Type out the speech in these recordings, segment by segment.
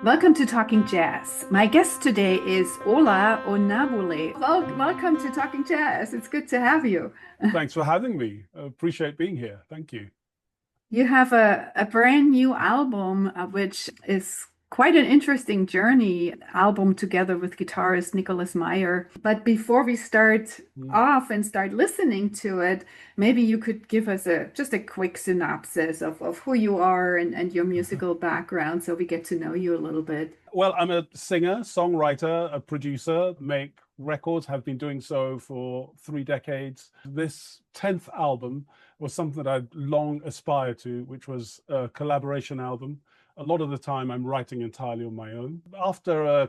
Welcome to Talking Jazz. My guest today is Ola Onabule. Welcome to Talking Jazz. It's good to have you. Thanks for having me. I appreciate being here. Thank you. You have a brand new album, which is quite an interesting journey album together with guitarist Nicolas Meyer. But before we start Mm. off and start listening to it, maybe you could give us just a quick synopsis of who you are and your musical background so we get to know you a little bit. Well, I'm a singer, songwriter, a producer, make records, have been doing so for 3 decades. This 10th album was something that I'd long aspired to, which was a collaboration album. A lot of the time I'm writing entirely on my own. After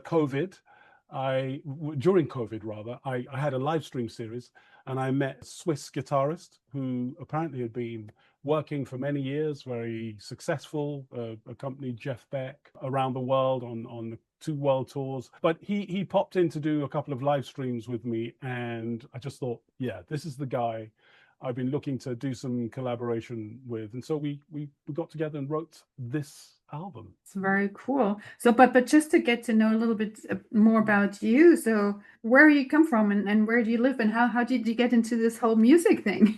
during COVID rather, I had a live stream series and I met a Swiss guitarist who apparently had been working for many years, very successful, accompanied Jeff Beck around the world on the 2 world tours. But he popped in to do a couple of live streams with me, and I just thought, yeah, this is the guy I've been looking to do some collaboration with. And so we got together and wrote this album. It's very cool. So, but just to get to know a little bit more about you. So, where you come from and where do you live and how did you get into this whole music thing?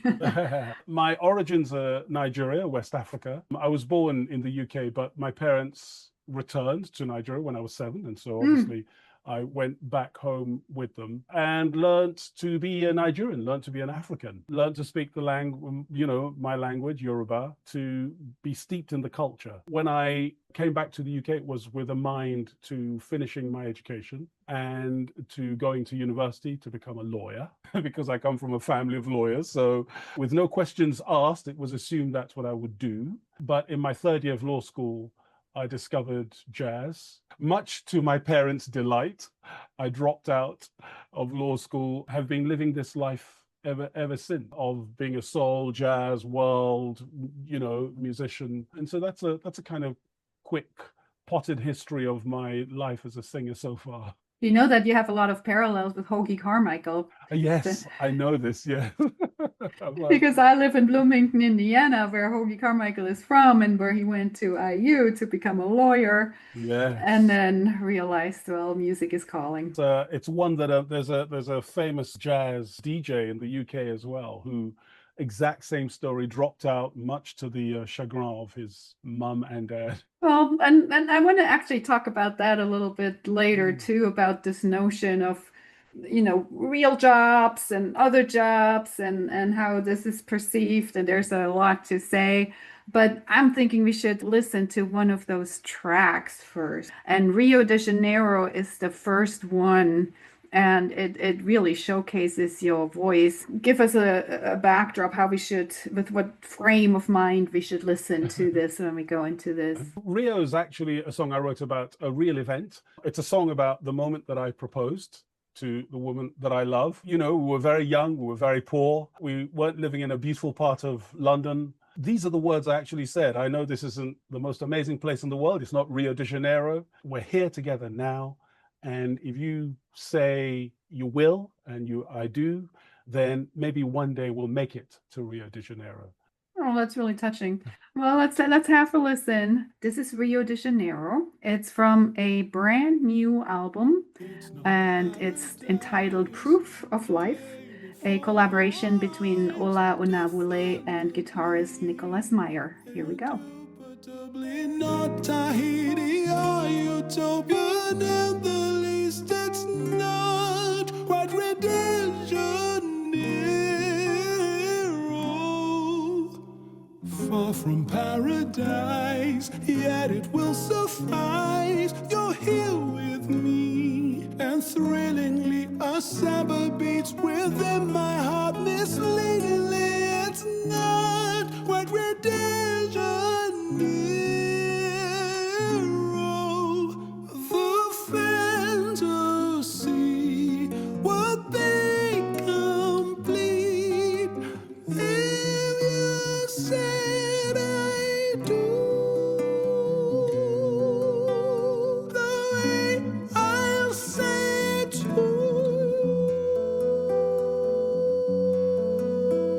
My origins are Nigeria, West Africa. I was born in the UK, but my parents returned to Nigeria when I was 7, and so obviously I went back home with them and learned to be a Nigerian, learned to be an African, learned to speak the language, my language, Yoruba, to be steeped in the culture. When I came back to the UK, it was with a mind to finishing my education and to going to university to become a lawyer, because I come from a family of lawyers. So with no questions asked, it was assumed that's what I would do. But in my 3rd year of law school, I discovered jazz. Much to my parents' delight, I dropped out of law school, have been living this life ever since, of being a soul, jazz, world, musician. And so that's a kind of quick potted history of my life as a singer so far. You know that you have a lot of parallels with Hoagy Carmichael. Yes, I know this, yeah. Because I live in Bloomington, Indiana, where Hoagy Carmichael is from and where he went to IU to become a lawyer. And Yes. then realized, well, music is calling. It's one that there's a famous jazz DJ in the UK as well, who exact same story, dropped out, much to the chagrin of his mum and dad. Well, and I want to actually talk about that a little bit later too, about this notion of, real jobs and other jobs and how this is perceived. And there's a lot to say. But I'm thinking we should listen to one of those tracks first. And Rio de Janeiro is the first one. And it really showcases your voice. Give us a backdrop, how we should, with what frame of mind we should listen to this when we go into this. Rio is actually a song I wrote about a real event. It's a song about the moment that I proposed to the woman that I love. We were very young, we were very poor, we weren't living in a beautiful part of London. These are the words I actually said. I know this isn't the most amazing place in the world. It's not Rio de Janeiro. We're here together now. And if you say you will and I do, then maybe one day we'll make it to Rio de Janeiro. Oh, that's really touching. Well, let's have a listen. This is Rio de Janeiro. It's from a brand new album, and it's entitled Proof of Life, a collaboration between Ola Onabule and guitarist Nicolas Meyer. Here we go. Not Tahiti or Utopia, in the least it's not quite Rio de Janeiro. Far from paradise, yet it will suffice. You're here with me, and thrillingly a samba beats within my heart. Misleadingly, it's not quite Rio de Janeiro. The fantasy would be complete if you said I do. The way I'll say to you.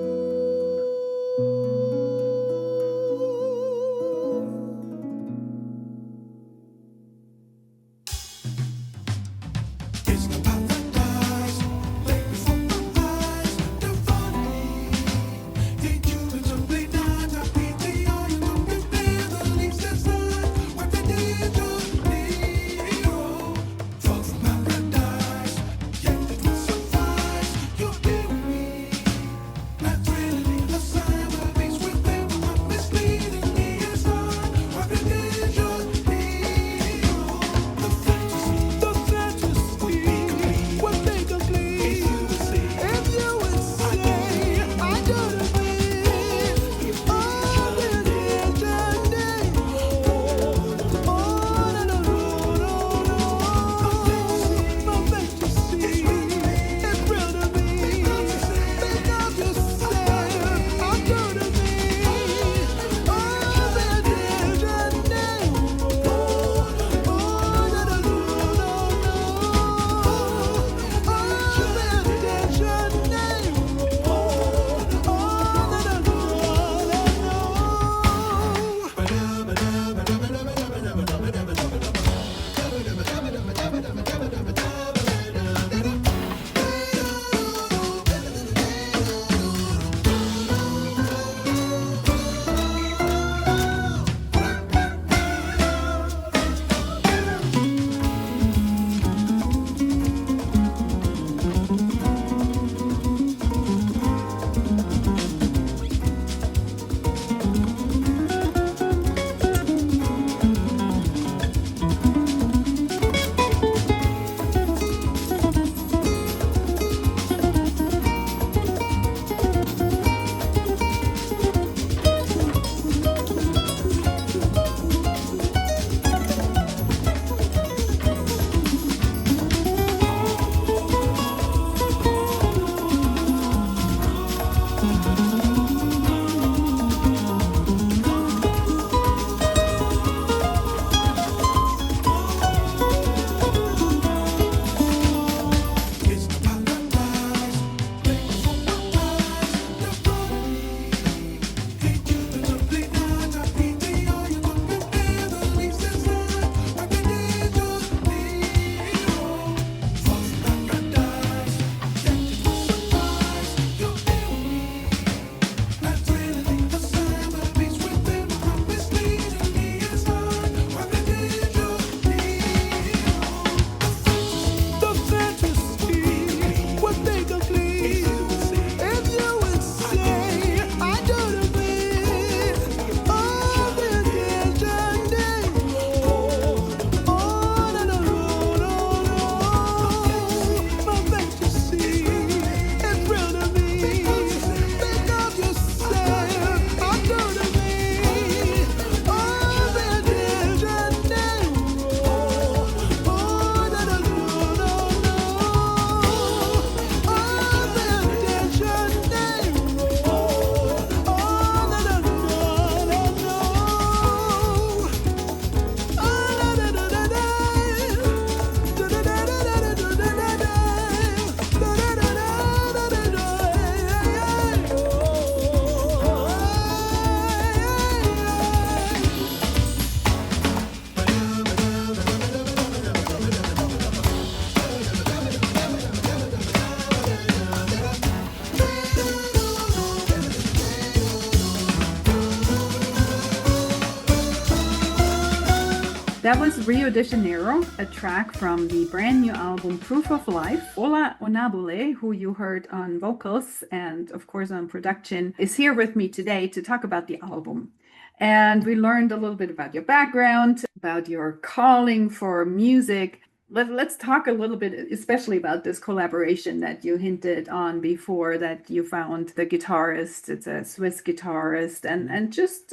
That was Rio de Janeiro, a track from the brand new album Proof of Life. Ola Onabule, who you heard on vocals and of course on production, is here with me today to talk about the album. And we learned a little bit about your background, about your calling for music. Let's talk a little bit, especially about this collaboration that you hinted on before, that you found the guitarist. It's a Swiss guitarist. And just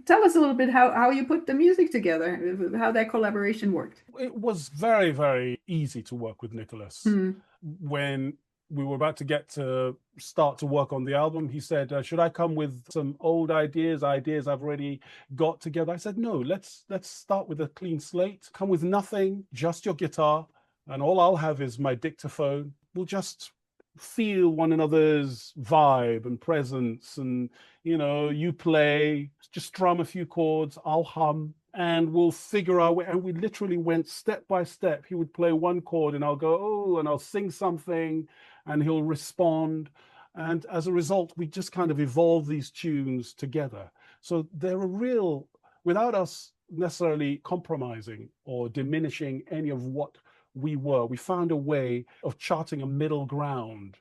tell us a little bit how you put the music together, how that collaboration worked. It was very, very easy to work with Nicolas. When we were about to start to work on the album, he said, should I come with some old ideas I've already got together? I said, no, let's start with a clean slate. Come with nothing, just your guitar, and all I'll have is my dictaphone. We'll just feel one another's vibe and presence, and you play, just strum a few chords, I'll hum, and we'll figure our way. And we literally went step by step. He would play one chord and I'll go, oh, and I'll sing something and he'll respond. And as a result, we just kind of evolve these tunes together. So they're a real, without us necessarily compromising or diminishing any of what we were, we found a way of charting a middle ground,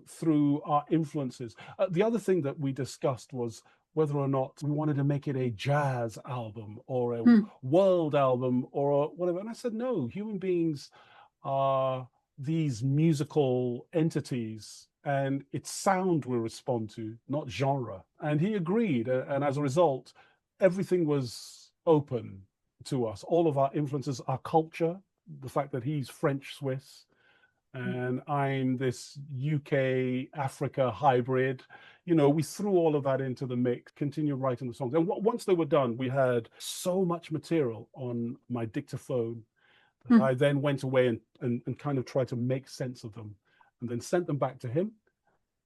through our influences. The other thing that we discussed was whether or not we wanted to make it a jazz album or a world album or whatever. And I said, no, human beings are these musical entities, and it's sound we respond to, not genre. And he agreed. And as a result, everything was open to us. All of our influences, our culture, the fact that he's French Swiss and I'm this UK Africa hybrid, we threw all of that into the mix, continued writing the songs. And once they were done, we had so much material on my dictaphone that I then went away and kind of tried to make sense of them and then sent them back to him.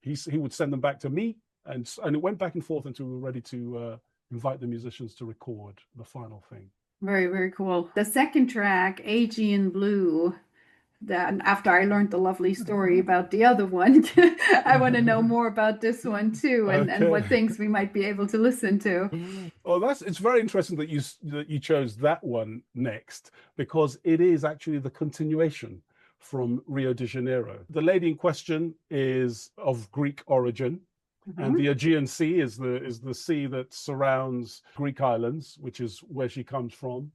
He would send them back to me, and it went back and forth until we were ready to invite the musicians to record the final thing. Very, very cool. The second track, Aegean Blue, that after I learned the lovely story about the other one, I want to know more about this one too, and what things we might be able to listen to. Well, it's very interesting that you chose that one next, because it is actually the continuation from Rio de Janeiro. The lady in question is of Greek origin, and the Aegean Sea is the sea that surrounds Greek islands, which is where she comes from.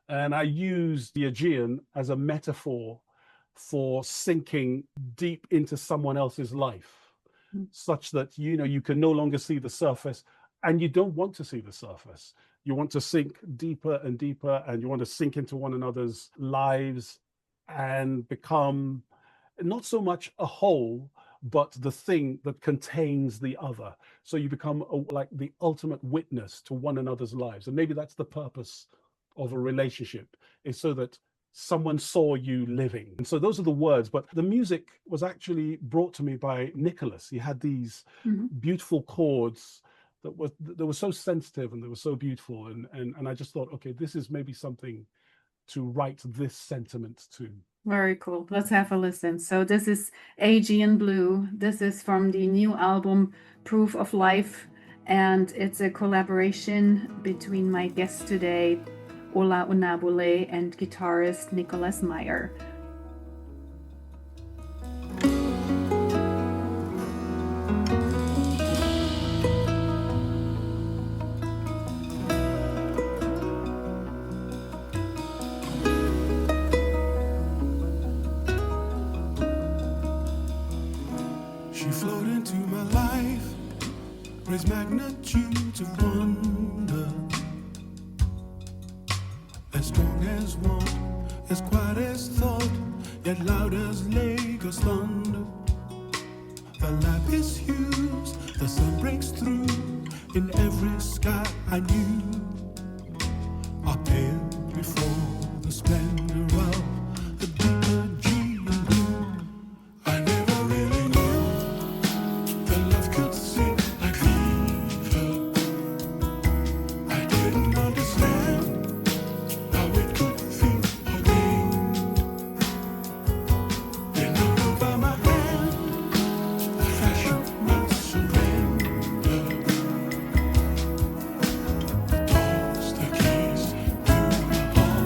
And I use the Aegean as a metaphor for sinking deep into someone else's life, such that you can no longer see the surface, and you don't want to see the surface. You want to sink deeper and deeper, and you want to sink into one another's lives and become not so much a whole, but the thing that contains the other. So you become like the ultimate witness to one another's lives. And maybe that's the purpose of a relationship, is so that someone saw you living. And so those are the words, but the music was actually brought to me by Nicolas. He had these beautiful chords that were so sensitive and they were so beautiful. And I just thought, okay, this is maybe something to write this sentiment to. Very cool. Let's have a listen. So this is Aegean Blue. This is from the new album Proof of Life, and it's a collaboration between my guest today, Ola Onabule, and guitarist Nicolas Meyer. She flowed into my life, raised magnitudes of wonder. As strong as one, as quiet as thought, yet loud as Lagos thunder. The lapis hues, the sun breaks through in every sky I knew. Are pale before the splendor of the deeper Aegean blue. I never really knew that love could sing like fever. I didn't understand how it could feel again. Then I held by my hand, a flash of my surrender. Toss the keys to my heart.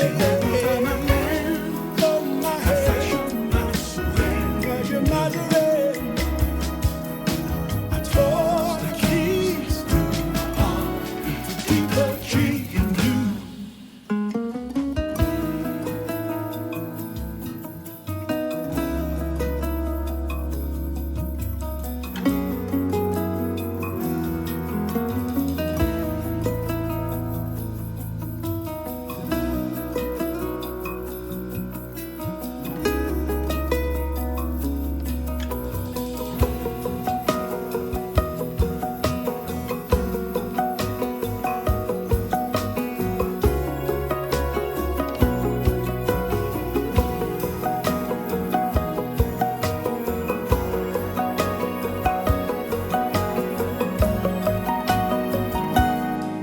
Every time I land on my affection, I surrender. You're my surrender. I told the keys to my heart, the deeper tree in you.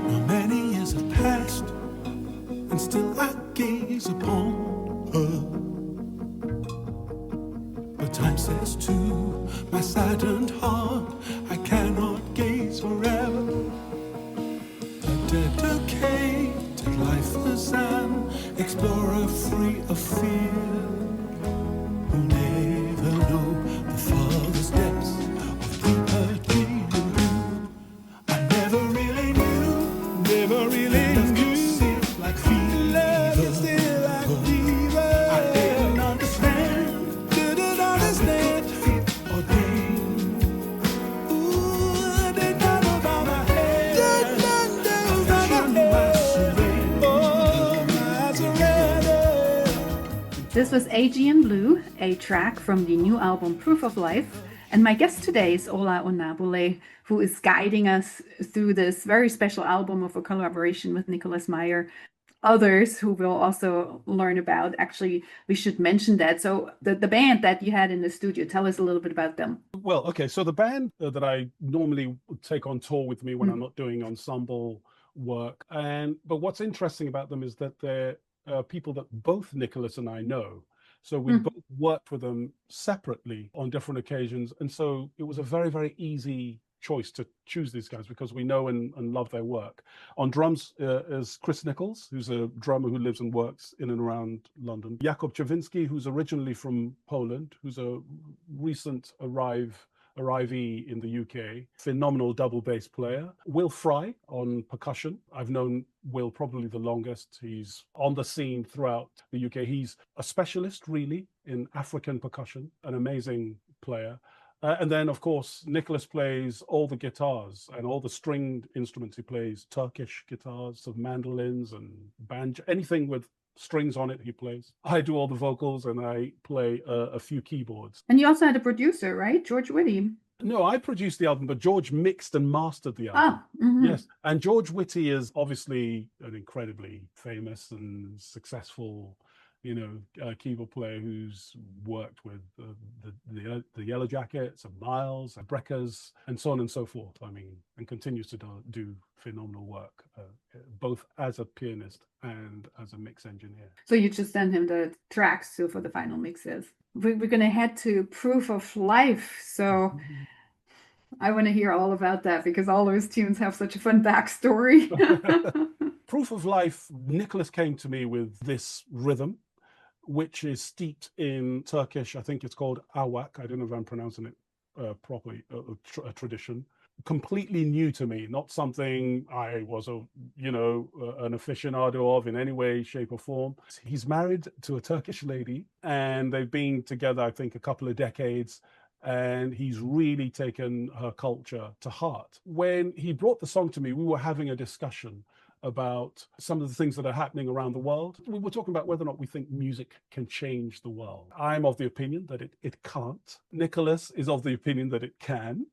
Now many years have passed, and still I gaze upon her. But time says to my saddened heart, I cannot gaze forever. A dedicated life as an explorer free of fear, who never know the farthest depths of deeper dream and blue. I never really knew, never really knew. Like fever, like fever. I didn't understand fate ordained. Ooh, I did not know about my head. Oh, my surrender. This was Aegean Blue, a track from the new album Proof of Life. And my guest today is Ola Onabule, who is guiding us through this very special album of a collaboration with Nicolas Meyer. Others who we'll also learn about. Actually, we should mention that. So the band that you had in the studio, tell us a little bit about them. Well, okay, so the band that I normally take on tour with me when I'm not doing ensemble work, but what's interesting about them is that they're people that both Nicolas and I know. So we both worked with them separately on different occasions, and so it was a very, very easy choice to choose these guys because we know and love their work. On drums is Chris Nichols, who's a drummer who lives and works in and around London. Jakub Czerwinski, who's originally from Poland, who's a recent arrivee in the UK, phenomenal double bass player. Will Fry on percussion. I've known Will probably the longest. He's on the scene throughout the UK. He's a specialist really in African percussion, an amazing player. And then, of course, Nicolas plays all the guitars and all the stringed instruments. He plays Turkish guitars, so mandolins and banjo, anything with strings on it he plays. I do all the vocals and I play a few keyboards. And you also had a producer, right? George Whitty. No, I produced the album, but George mixed and mastered the album. Yes, and George Whitty is obviously an incredibly famous and successful keyboard player who's worked with the Yellow Jackets and Miles and Breckers and so on and so forth. I mean, and continues to do phenomenal work, both as a pianist and as a mix engineer. So you just send him the tracks for the final mixes. We're going to head to Proof of Life. So I want to hear all about that because all those tunes have such a fun backstory. Proof of Life, Nicolas came to me with this rhythm, which is steeped in Turkish. I think it's called awak. I don't know if I'm pronouncing it properly, a tradition. Completely new to me, not something I was an aficionado of in any way, shape or form. He's married to a Turkish lady and they've been together, I think, a couple of decades. And he's really taken her culture to heart. When he brought the song to me, we were having a discussion about some of the things that are happening around the world. We were talking about whether or not we think music can change the world. I'm of the opinion that it can't. Nicolas is of the opinion that it can.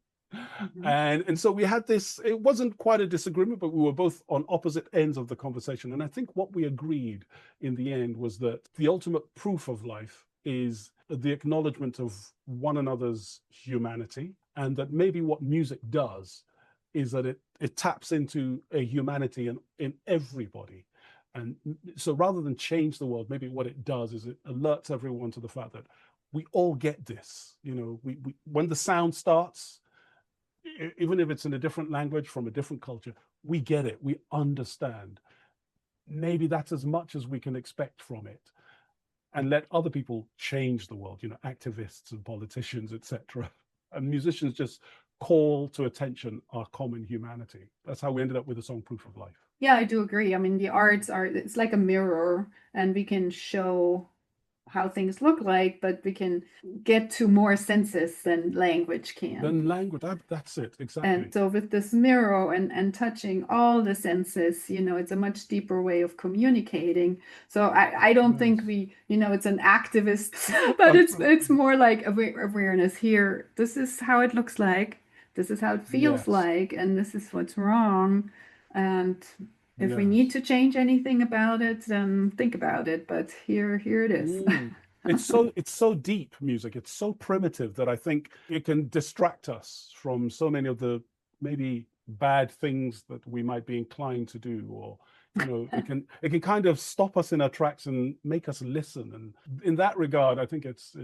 And so we had this, it wasn't quite a disagreement, but we were both on opposite ends of the conversation. And I think what we agreed in the end was that the ultimate proof of life is the acknowledgement of one another's humanity, and that maybe what music does is that it taps into a humanity in everybody. And so rather than change the world, maybe what it does is it alerts everyone to the fact that we all get this. We when the sound starts, even if it's in a different language from a different culture, we get it, we understand. maybe that's as much as we can expect from it, and let other people change the world, activists and politicians, etc. And musicians just call to attention our common humanity. That's how we ended up with the song Proof of Life. Yeah, I do agree. I mean, the arts it's like a mirror, and we can show how things look like, but we can get to more senses than language can. That's it, exactly. And so with this mirror and touching all the senses, it's a much deeper way of communicating. So I don't think it's an activist, but it's more like awareness here. This is how it looks like. This is how it feels like, and this is what's wrong. And if we need to change anything about it, then think about it. But here it is. It's so deep, music. It's so primitive that I think it can distract us from so many of the maybe bad things that we might be inclined to do, or it can kind of stop us in our tracks and make us listen. And in that regard, I think it's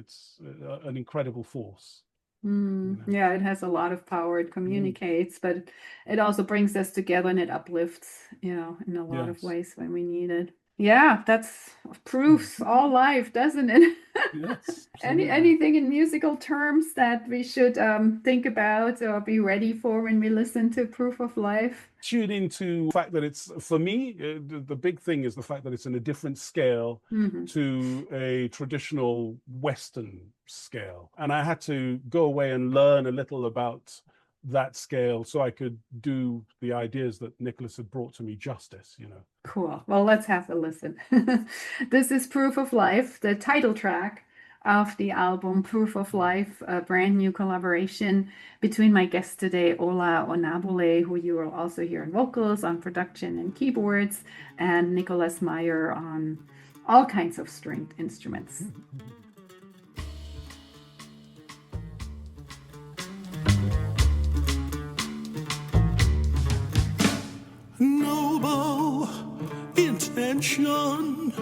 an incredible force. Yeah, it has a lot of power. It communicates, but it also brings us together, and it uplifts, in a lot of ways when we need it. Yeah, that's proofs all life, doesn't it? Yes. Anything in musical terms that we should think about or be ready for when we listen to Proof of Life? Tune into the fact that it's, for me, the big thing is the fact that it's in a different scale to a traditional Western scale. And I had to go away and learn a little about that scale so I could do the ideas that Nicolas had brought to me justice, Cool. Well, let's have a listen. This is Proof of Life, the title track of the album Proof of Life, a brand new collaboration between my guest today, Ola Onabule, who you will also hear on vocals, on production and keyboards, and Nicolas Meyer on all kinds of stringed instruments. Noble intention,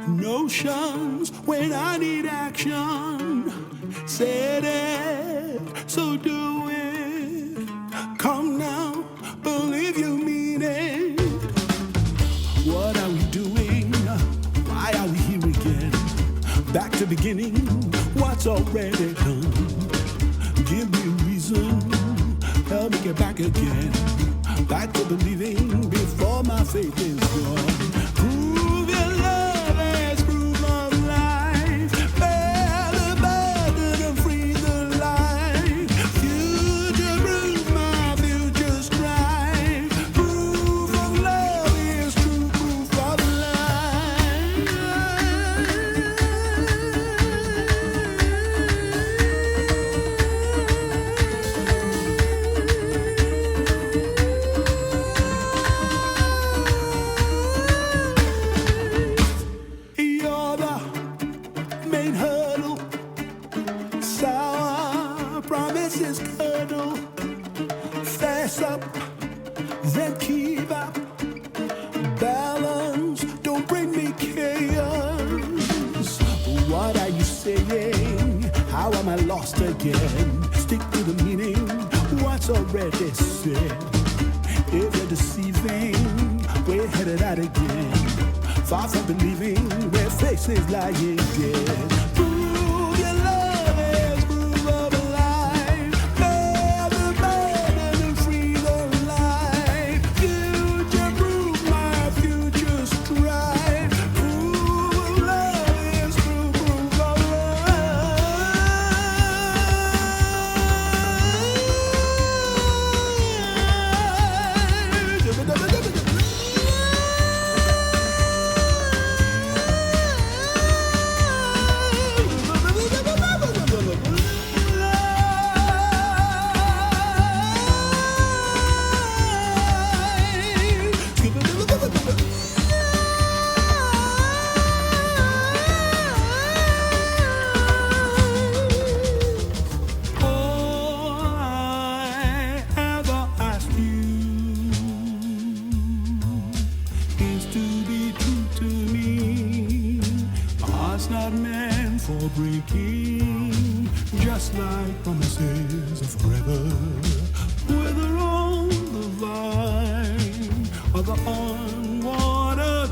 notions when I need action. Said it, so do it. Come now, believe you mean it. What are we doing? Why are we here again? Back to beginning, what's already done? Give me a reason, help me get back again. Back to believing before my faith is gone. Prove your love as proof of life. Bear the burden and free the life. Future proof, my future strife. Proof of love is true proof of promises curdle. Fess up, then keep up. Balance, don't bring me chaos. What are you saying? How am I lost again? Stick to the meaning, what's already said. If you're deceiving, we're headed out again. Far from believing, where faith is lying dead. Breaking, just like promises of forever, whether on the vine or the unwatered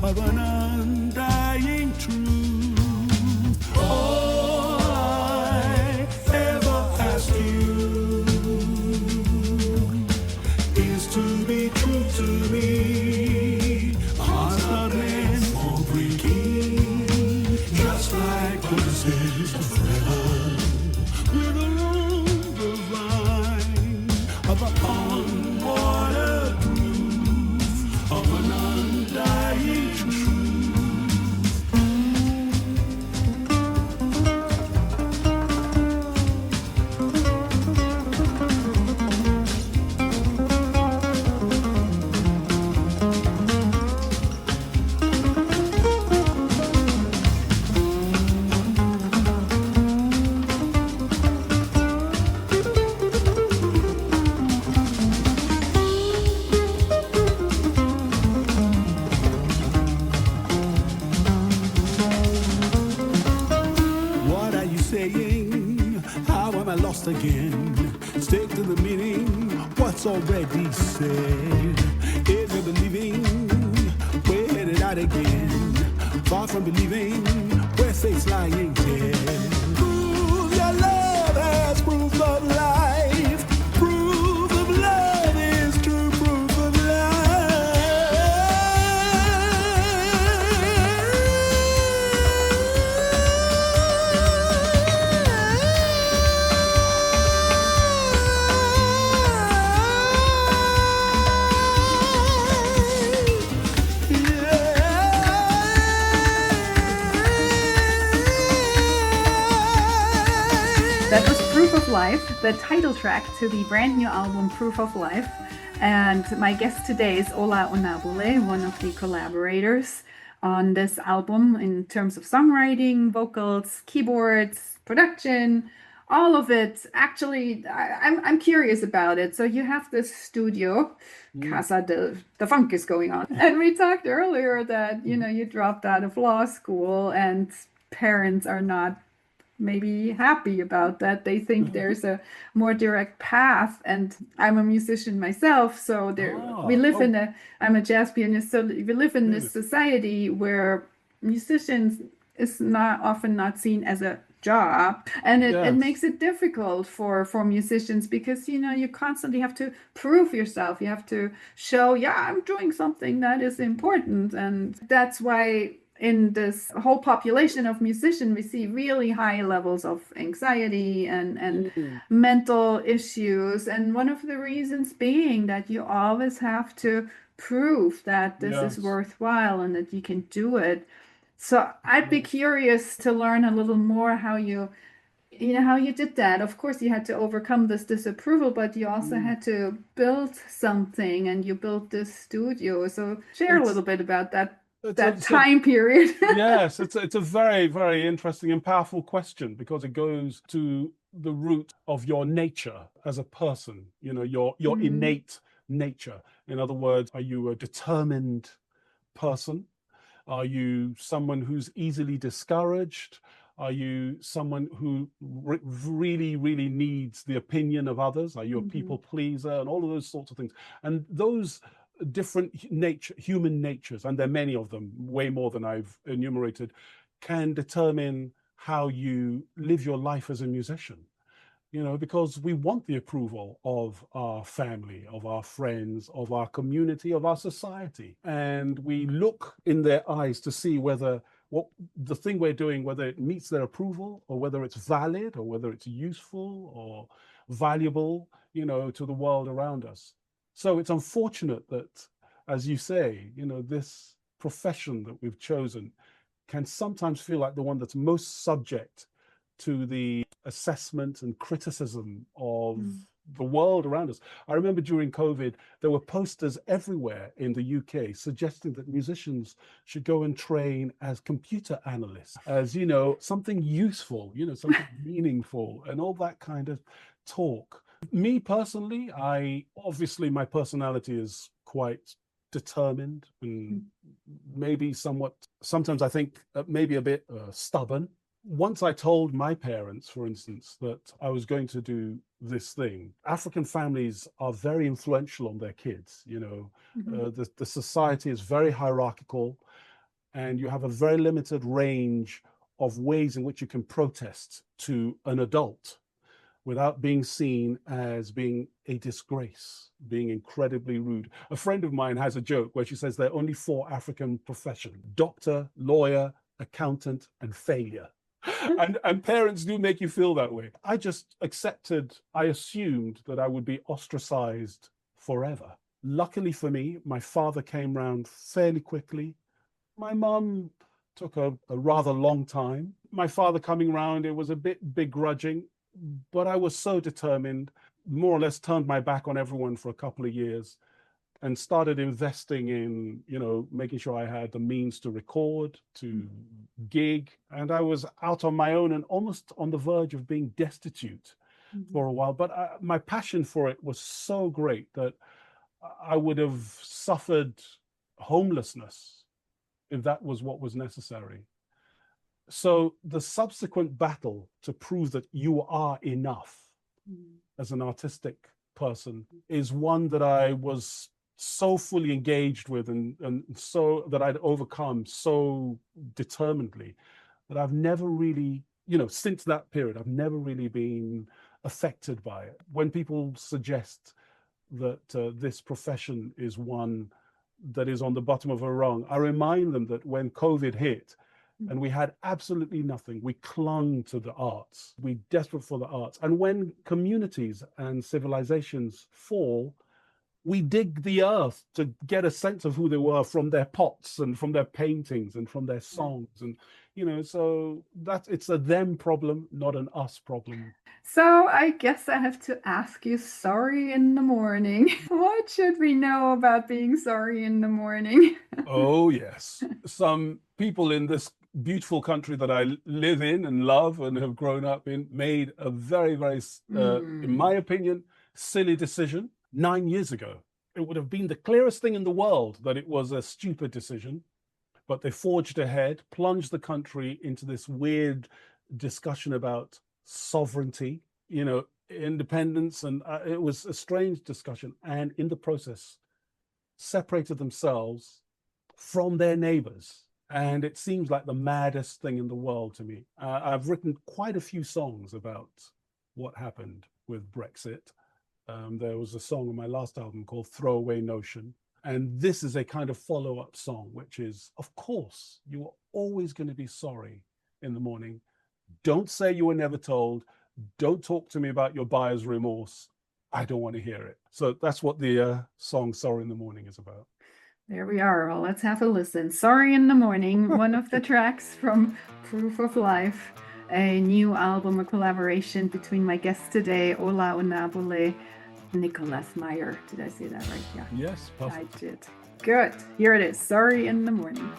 of an undying truth. All I ever ask you is to be true to me. Hearts are meant for breaking, just like roses forever, with a long vine of an unwatered roof, of an undying truth. What are you saying? How am I lost again? Stick to the meaning, what's already said. Is it believing? We're headed out again. Far from believing, we're face lying dead. Prove your love as proof of life. Proof of love is true proof of That was Proof of Life, the title track to the brand new album Proof of Life. And my guest today is Ola Onabule, one of the collaborators on this album in terms of songwriting, vocals, keyboards, production, all of it. Actually, I'm curious about it. So you have this studio, Casa del Funk is going on. And we talked earlier that, you dropped out of law school and parents are not maybe happy about that. They think there's a more direct path, and I'm a musician myself, so I'm a jazz pianist, so we live in this society where musicians is often not seen as a job, and it makes it difficult for musicians because you constantly have to prove yourself. You have to show, I'm doing something that is important, and that's why in this whole population of musicians, we see really high levels of anxiety and mental issues. And one of the reasons being that you always have to prove that this is worthwhile and that you can do it. So I'd be curious to learn a little more how you did that. Of course, you had to overcome this disapproval, but you also had to build something, and you built this studio. So share a little bit about that time period. Yes, it's a very, very interesting and powerful question, because it goes to the root of your nature as a person, your innate nature. In other words, are you a determined person? Are you someone who's easily discouraged? Are you someone who really, really needs the opinion of others? Are you a people pleaser? And all of those sorts of things. And those different human natures, and there are many of them, way more than I've enumerated, can determine how you live your life as a musician. Because we want the approval of our family, of our friends, of our community, of our society. And we look in their eyes to see whether what the thing we're doing, whether it meets their approval, or whether it's valid, or whether it's useful or valuable, to the world around us. So it's unfortunate that, as you say, this profession that we've chosen can sometimes feel like the one that's most subject to the assessment and criticism of the world around us. I remember during COVID, there were posters everywhere in the UK suggesting that musicians should go and train as computer analysts, as, something useful, something meaningful, and all that kind of talk. Me personally, my personality is quite determined and maybe sometimes I think maybe a bit stubborn. Once I told my parents, for instance, that I was going to do this thing, African families are very influential on their kids. The society is very hierarchical. and you have a very limited range of ways in which you can protest to an adult without being seen as being a disgrace, being incredibly rude. A friend of mine has a joke where she says there are only 4 African professions: doctor, lawyer, accountant, and failure. And parents do make you feel that way. I just I assumed that I would be ostracized forever. Luckily for me, my father came round fairly quickly. My mum took a rather long time. My father coming round, it was a bit begrudging, but I was so determined, more or less turned my back on everyone for a couple of years and started investing in, making sure I had the means to record, to gig. And I was out on my own and almost on the verge of being destitute for a while. But my passion for it was so great that I would have suffered homelessness if that was what was necessary. So the subsequent battle to prove that you are enough as an artistic person is one that I was so fully engaged with and so that I'd overcome so determinedly that I've never really, since that period, I've never really been affected by it. When people suggest that this profession is one that is on the bottom of a rung, I remind them that when COVID hit and we had absolutely nothing, we clung to the arts. We desperate for the arts. And when communities and civilizations fall, we dig the earth to get a sense of who they were from their pots and from their paintings and from their songs. And, so it's a them problem, not an us problem. So I guess I have to ask you, sorry in the morning. What should we know about being sorry in the morning? Oh, yes. Some people in this beautiful country that I live in and love and have grown up in made a very, very, in my opinion, silly decision 9 years ago. It would have been the clearest thing in the world that it was a stupid decision, but they forged ahead, plunged the country into this weird discussion about sovereignty, independence, and it was a strange discussion, and in the process separated themselves from their neighbors. And it seems like the maddest thing in the world to me. I've written quite a few songs about what happened with Brexit. There was a song on my last album called Throwaway Notion. And this is a kind of follow-up song, which is, of course, you are always going to be sorry in the morning. Don't say you were never told. Don't talk to me about your buyer's remorse. I don't want to hear it. So that's what the song Sorry in the Morning is about. There we are. Well, let's have a listen. Sorry in the Morning, one of the tracks from Proof of Life, a new album, a collaboration between my guest today, Ola Onabule, Nicolas Meyer. Did I say that right? Yeah. Yes, perfect. I did. Good. Here it is. Sorry in the Morning.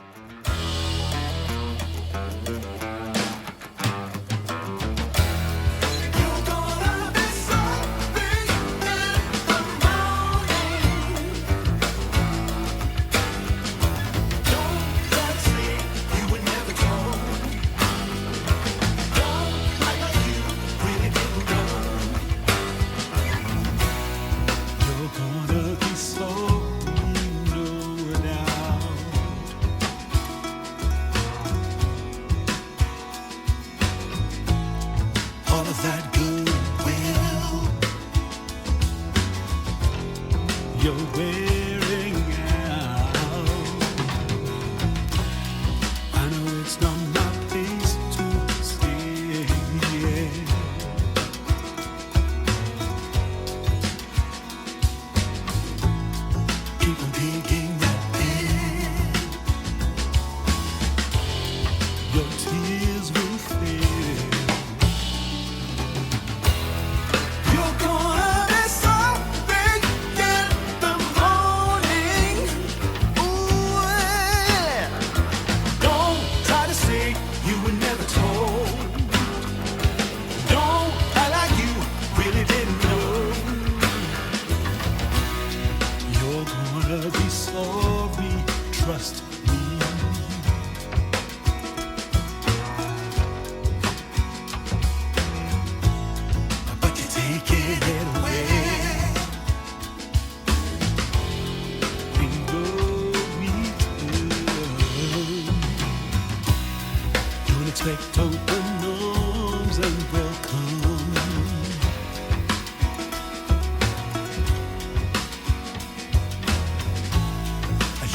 Expect open arms and welcome.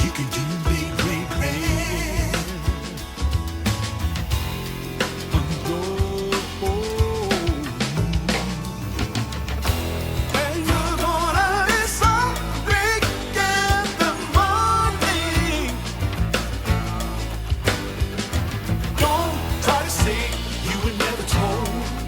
You can do big, great, grand on your own. And you're gonna be so big in the morning. Don't try to say you were never told.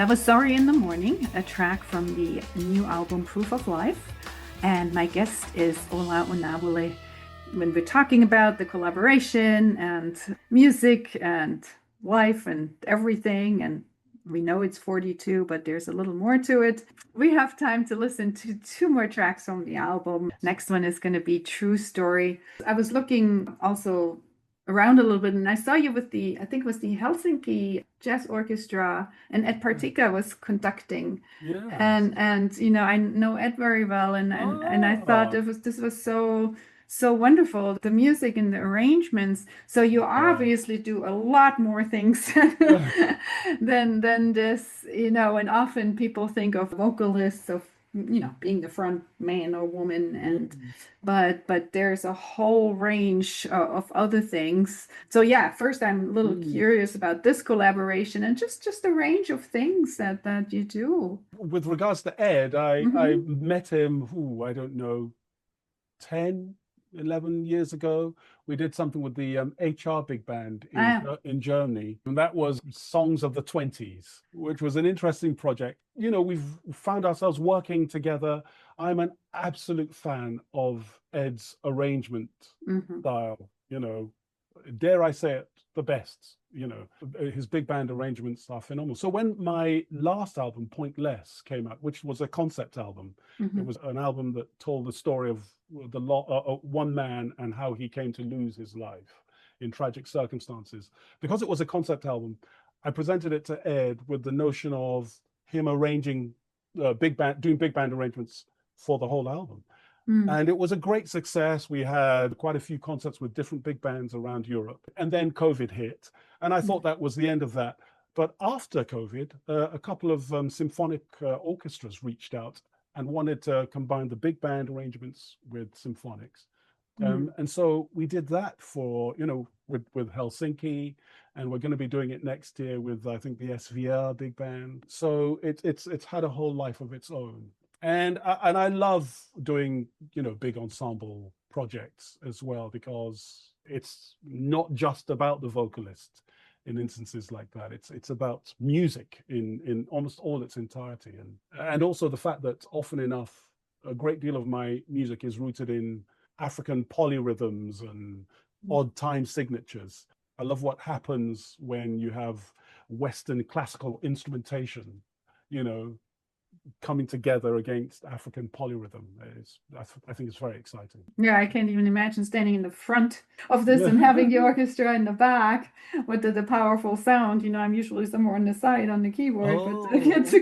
That was Sorry in the Morning, a track from the new album Proof of Life. And my guest is Ola Onabule. When we're talking about the collaboration and music and life and everything, and we know it's 42, but there's a little more to it. We have time to listen to 2 more tracks from the album. Next one is going to be True Story. I was looking also around a little bit, and I saw you with the, I think it was the Helsinki Jazz Orchestra, and Ed Partika was conducting. Yeah. And you know, I know Ed very well, and I thought this was so wonderful, the music and the arrangements. So you obviously do a lot more things than this, you know, and often people think of vocalists of, you know, being the front man or woman, and but there's a whole range of other things. So yeah, first I'm a little curious about this collaboration and just the range of things that you do. With regards to Ed, I met him, I don't know, 10, 11 years ago. We did something with the HR big band in Germany, and that was Songs of the 20s, which was an interesting project. You know, we've found ourselves working together. I'm an absolute fan of Ed's arrangement style, you know, dare I say it, the best. You know, his big band arrangements are phenomenal. So when my last album, Pointless, came out, which was a concept album, it was an album that told the story of one man and how he came to lose his life in tragic circumstances. Because it was a concept album, I presented it to Ed with the notion of him arranging doing big band arrangements for the whole album. And it was a great success. We had quite a few concerts with different big bands around Europe. And then COVID hit. And I thought that was the end of that. But after COVID, a couple of symphonic orchestras reached out and wanted to combine the big band arrangements with symphonics. And so we did that for, you know, with Helsinki, and we're going to be doing it next year with, I think, the SVR big band. So it's had a whole life of its own. And I love doing, you know, big ensemble projects as well, because it's not just about the vocalist in instances like that. It's about music in almost all its entirety. And also the fact that often enough, a great deal of my music is rooted in African polyrhythms and odd time signatures. I love what happens when you have Western classical instrumentation, you know, coming together against African polyrhythm. I think it's very exciting. Yeah, I can't even imagine standing in the front of this and having the orchestra in the back with the powerful sound. You know, I'm usually somewhere on the side on the keyboard, but to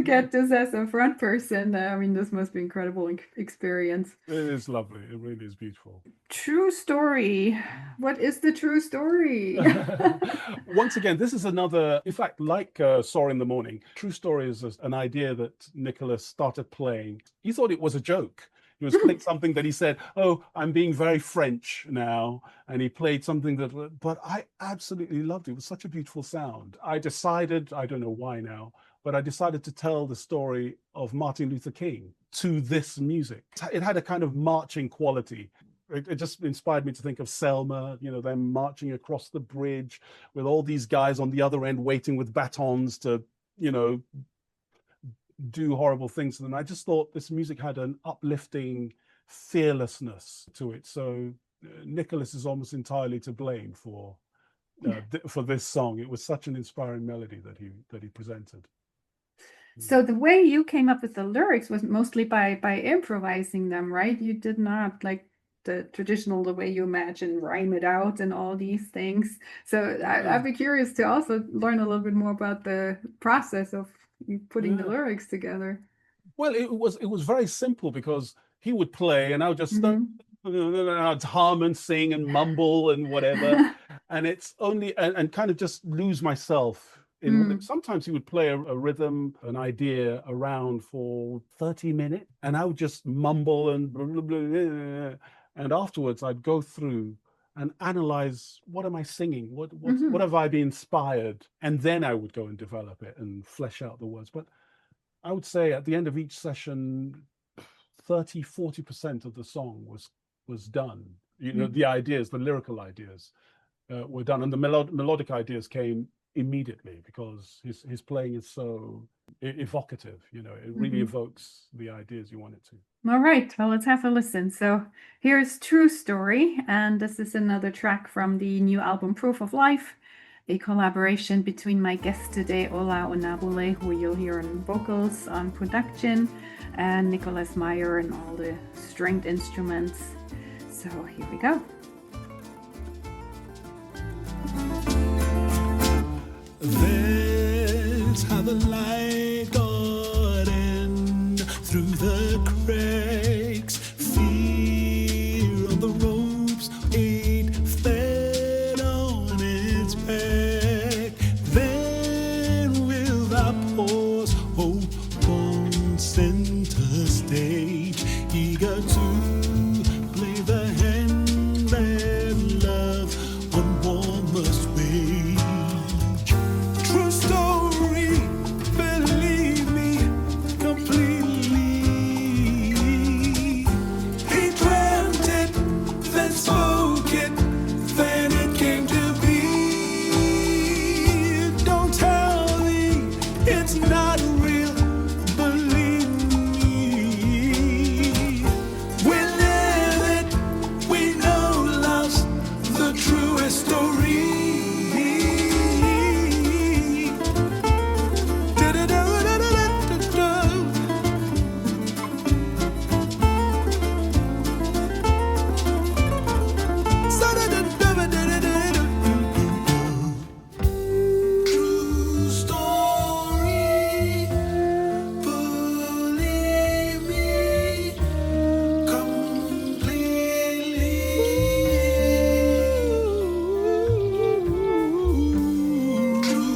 get this as a front person, I mean, this must be an incredible experience. It is lovely. It really is beautiful. True story. What is the true story? Once again, this is another, in fact, like Sorry in the Morning, True Story is an idea that Nicolas started playing. He thought it was a joke. He was playing something that he said, "Oh, I'm being very French now." And he played something but I absolutely loved it. It was such a beautiful sound. I decided, I don't know why now, but I decided to tell the story of Martin Luther King to this music. It had a kind of marching quality. It just inspired me to think of Selma, you know, them marching across the bridge with all these guys on the other end waiting with batons to, you know, do horrible things to them. I just thought this music had an uplifting fearlessness to it. So Nicolas is almost entirely to blame for this song. It was such an inspiring melody that he presented. So the way you came up with the lyrics was mostly by improvising them, right? You did not like the traditional, the way you imagine, rhyme it out and all these things. So I'd be curious to also learn a little bit more about the process of putting the lyrics together. Well, it was very simple, because he would play and I would just I'd hum and sing and mumble and whatever, and it's only and kind of just lose myself in sometimes he would play a rhythm, an idea around for 30 minutes, and I would just mumble and blah, blah, blah, blah, and afterwards I'd go through and analyze, what am I singing? What have I been inspired? And then I would go and develop it and flesh out the words. But I would say at the end of each session, 30-40% of the song was done. You know, the ideas, the lyrical ideas were done, and the melodic ideas came immediately because his playing is so evocative. You know, it really evokes the ideas you want it to. All right, well, let's have a listen. So here's True Story, and this is another track from the new album Proof of Life, a collaboration between my guest today, Ola Onabule, who you'll hear on vocals, on production, and Nicolas Meyer and all the stringed instruments. So here we go. That's how the light got in through the cracks. Fear on the ropes, it fed on its back. Then without pause, hope on center stage, eager to play the hand that love one more must wage. True story, believe me completely. He dreamt it, then spoke it, then it came to be. Don't tell me it's not real, believe me. We live it, we know love's the truest story. True story, believe me completely.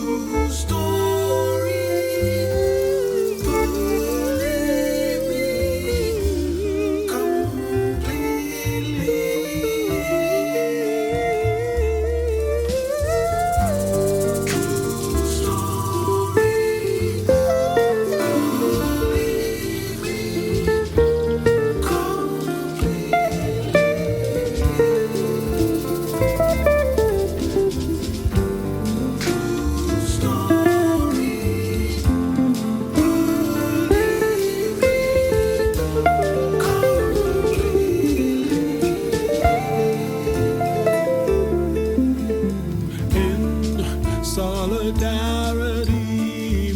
True story, believe me In solidarity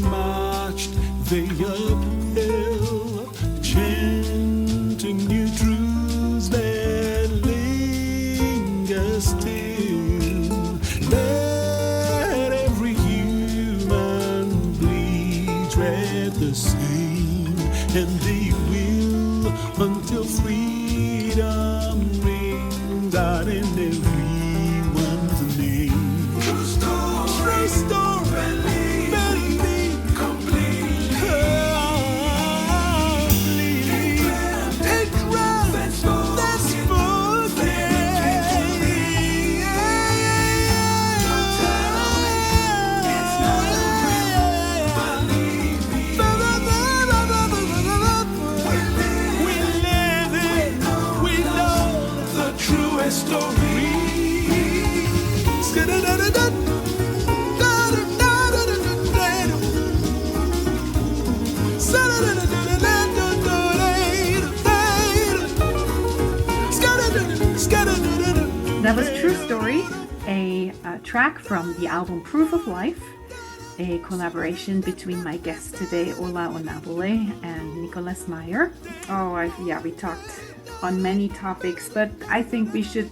marched they uphill, chanting new truths that linger still. Let every human bleed red the same, and they will until freedom rings out in everyone's name. True story, believe me completely. It drowned, that's spoken. Don't tell me it's not real, believe me. We live it, we know the truest story. That was True Story, a track from the album Proof of Life, a collaboration between my guest today, Ola Onabule, and Nicolas Meyer. We talked on many topics, but I think we should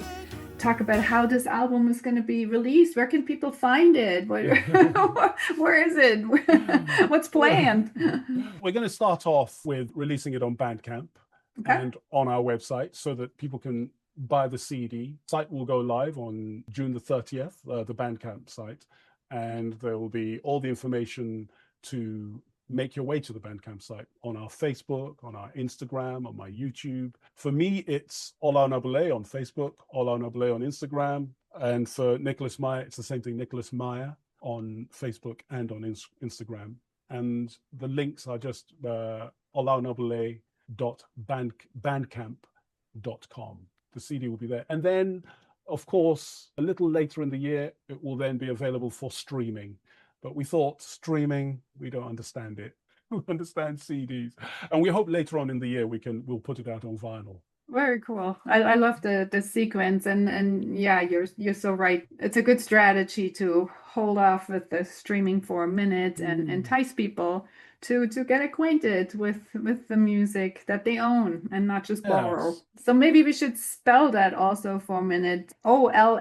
talk about how this album is going to be released. Where can people find it? Where is it? What's planned? We're going to start off with releasing it on Bandcamp and on our website so that people can buy the CD. Site will go live on June the 30th, the Bandcamp site, and there will be all the information to make your way to the Bandcamp site on our Facebook, on our Instagram, on my YouTube. For me, it's Ola Onabule on Facebook, Ola Onabule on Instagram, and for Nicolas Meyer, it's the same thing, Nicolas Meyer on Facebook and on Instagram. And the links are just olaonabule.bandcamp.com. The CD will be there. And then, of course, a little later in the year, it will then be available for streaming. But we thought streaming, we don't understand it. We understand CDs. And we hope later on in the year we'll put it out on vinyl. Very cool. I love the sequence, and yeah, you're so right. It's a good strategy to hold off with the streaming for a minute and entice people to get acquainted with the music that they own and not just borrow. Yes. So maybe we should spell that also for a minute. OlaOnabule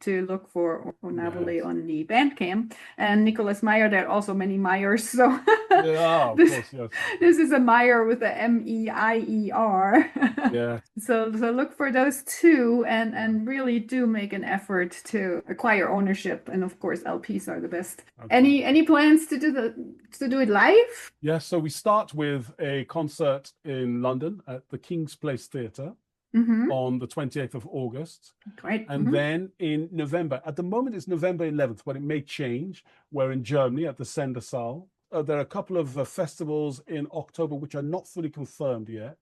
to look for Onabule Yes. on the Bandcamp. And Nicolas Meyer, there are also many Meyers. So Yeah, of course, yes. this is a Meyer with a Meier. Yeah. So look for those two and really do make an effort to acquire ownership. And of course, LPs are the best. Okay. Any plans to do it live? Yes, so we start with a concert in London at the King's Place Theatre on the 28th of August. Great. And then in November, at the moment it's November 11th, but it may change. We're in Germany at the Sender Saal. There are a couple of festivals in October which are not fully confirmed yet,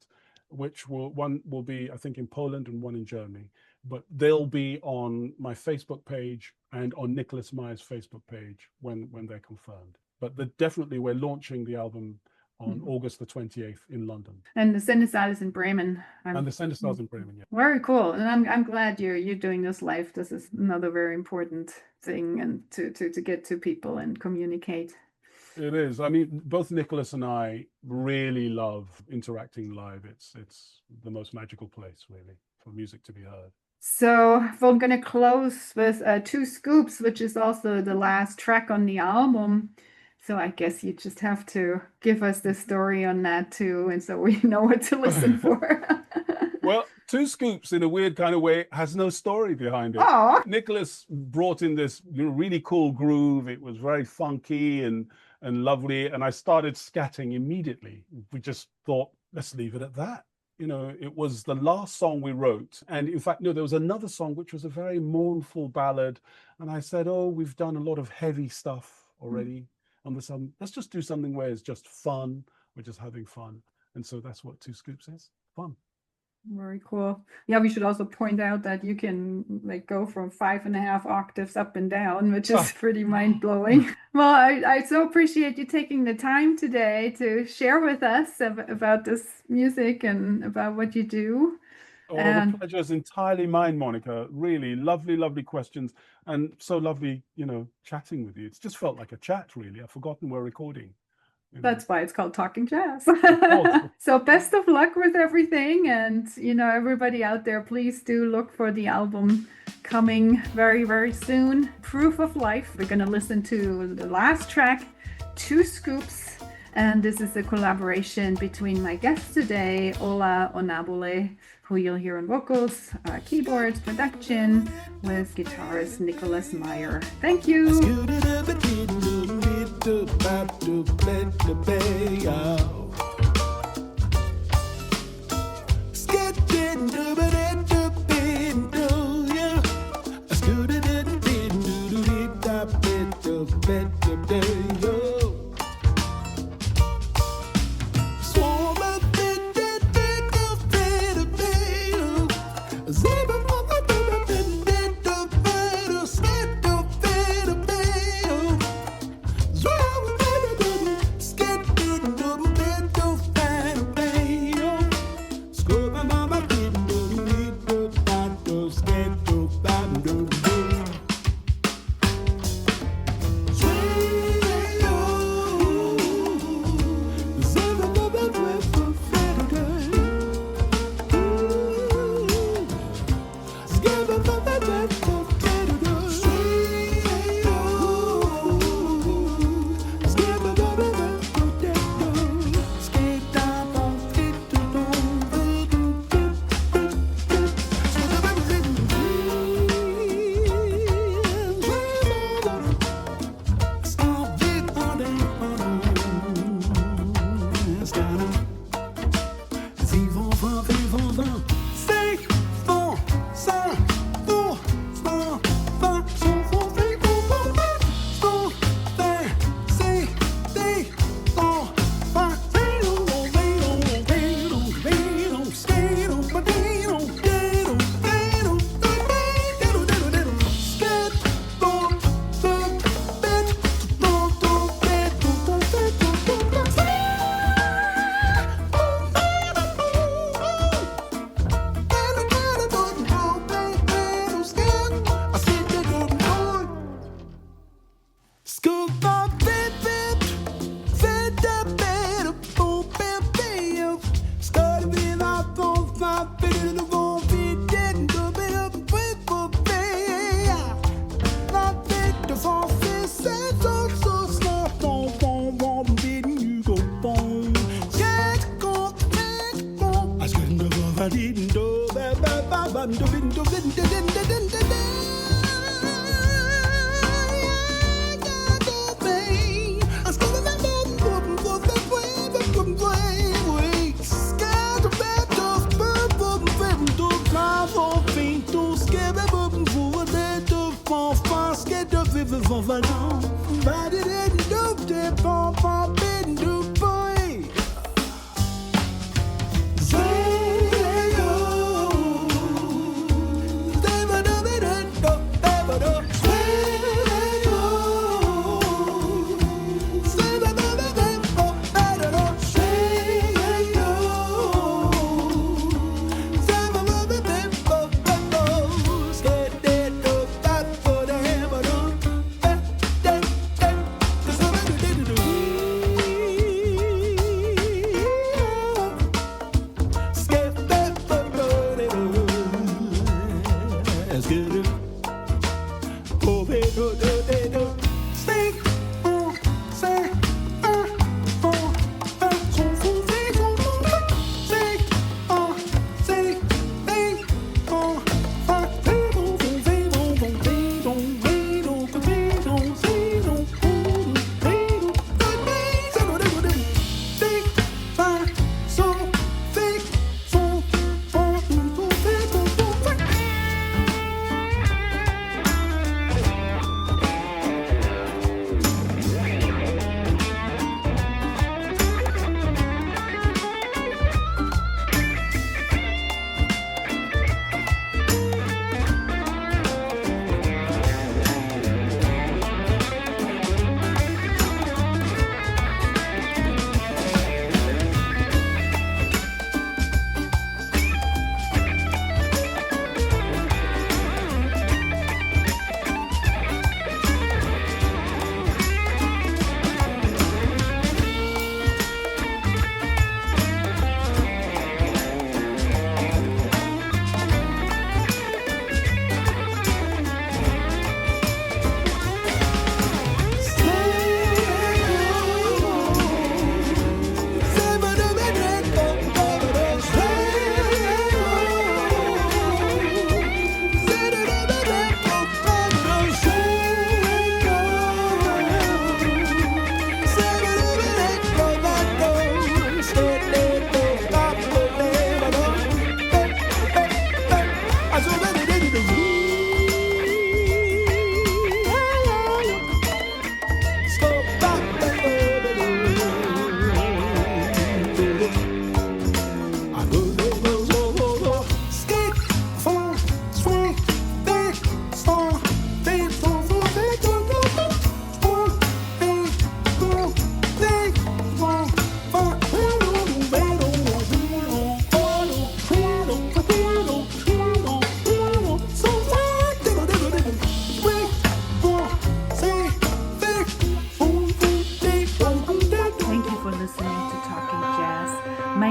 one will be, I think, in Poland and one in Germany. But they'll be on my Facebook page and on Nicolas Meyer's Facebook page when they're confirmed. But we're launching the album on August the 28th in London. And the Sender Saal is in Bremen. And the Sender Saal is in Bremen, yeah. Very cool. And I'm glad you're doing this live. This is another very important thing, and to get to people and communicate. It is. I mean, both Nicolas and I really love interacting live. It's the most magical place, really, for music to be heard. So we're going to close with Two Scoops, which is also the last track on the album. So I guess you just have to give us the story on that too, and so we know what to listen for. Well, Two Scoops, in a weird kind of way, has no story behind it. Aww. Nicolas brought in this really cool groove. It was very funky and lovely, and I started scatting immediately. We just thought, let's leave it at that. It was the last song we wrote. And in fact, no, there was another song which was a very mournful ballad. And I said, we've done a lot of heavy stuff already on this album. Let's just do something where it's just fun. We're just having fun. And so that's what Two Scoops is. Fun. Very cool. Yeah, we should also point out that you can go from 5.5 octaves up and down, which is pretty mind-blowing. Well, I so appreciate you taking the time today to share with us about this music and about what you do. The pleasure is entirely mine, Monika. Really lovely, lovely questions, and so lovely, chatting with you. It's just felt like a chat, really. I've forgotten we're recording. That's why it's called Talking Jazz. So best of luck with everything. And, everybody out there, please do look for the album coming very, very soon. Proof of Life. We're going to listen to the last track, Two Scoops. And this is a collaboration between my guest today, Ola Onabule, who you'll hear on vocals, keyboards, production, with guitarist Nicolas Meyer. Thank you. Swing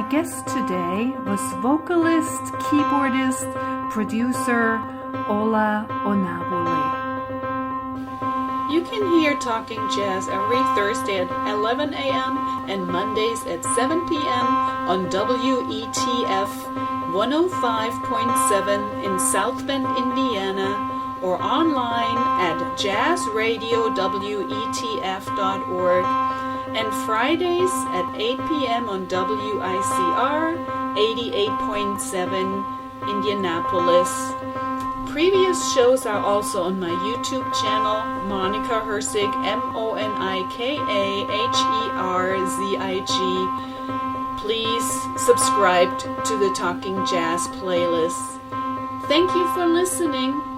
guest today was vocalist, keyboardist, producer Ola Onabule. You can hear Talking Jazz every Thursday at 11 a.m. and Mondays at 7 p.m. on WETF 105.7 in South Bend, Indiana, or online at jazzradiowetf.org, and Fridays at 8 p.m. on WICR 88.7 Indianapolis. Previous shows are also on my YouTube channel, Monika Herzig, MonikaHerzig. Please subscribe to the Talking Jazz playlist. Thank you for listening.